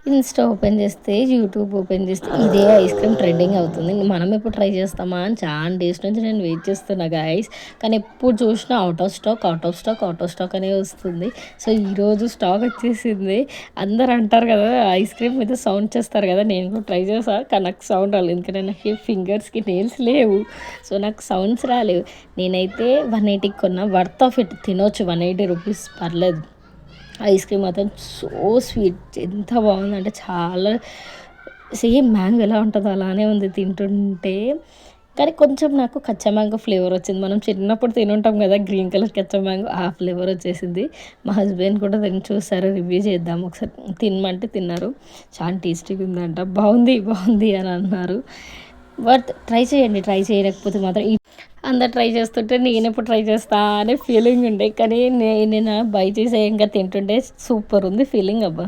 Insta open చేస్తే, YouTube open చేస్తే ఇదే ఐస్ క్రీమ్ ట్రెండింగ్ అవుతుంది. మనం ఎప్పుడు ట్రై చేస్తామా అని చాలా డేస్ నుంచి నేను వెయిట్ చేస్తున్నా గైస్. కానీ ఎప్పుడు చూసినా out of stock, out of stock, out of stock అనే వస్తుంది. సో ఈరోజు స్టాక్ వచ్చేసింది. అందరూ అంటారు కదా ఐస్ క్రీమ్ మీద సౌండ్ చేస్తారు కదా, నేను కూడా ట్రై చేసా కానీ నాకు సౌండ్ రాలేదు. ఎందుకంటే నాకు ఫింగర్స్‌కి నెయిల్స్ లేవు. సో నాకు సౌండ్స్ రాలేవు. నేనైతే 180కి కొన్నా. వర్త్ ఆఫ్ ఇట్, తినొచ్చు. 180 రూపీస్ పర్లేదు. ఐస్ క్రీమ్ మాత్రం సో స్వీట్, ఎంత బాగుందంటే చాలా సేమ్ మ్యాంగో ఎలా ఉంటుందో అలానే ఉంది తింటుంటే. కానీ కొంచెం నాకు కచ్చా మ్యాంగో ఫ్లేవర్ వచ్చింది. మనం చిన్నప్పుడు తినుంటాం కదా గ్రీన్ కలర్ కచ్చా మ్యాంగో, ఆ ఫ్లేవర్ వచ్చేసింది. మా హస్బెండ్ కూడా తిని చూసారు, రివ్యూ చేద్దాం ఒకసారి తినమంటే తిన్నారు. చాలా టేస్టీగా ఉందంట, బాగుంది బాగుంది అని అన్నారు. బట్ ట్రై చేయండి, ట్రై చేయలేకపోతే మాత్రం అందరు ట్రై చేస్తుంటే నేను ఎప్పుడు ట్రై చేస్తా అనే ఫీలింగ్ ఉండే. కానీ నేను బై చేసే ఇంకా తింటుంటే సూపర్ ఉంది ఫీలింగ్ అబ్బా.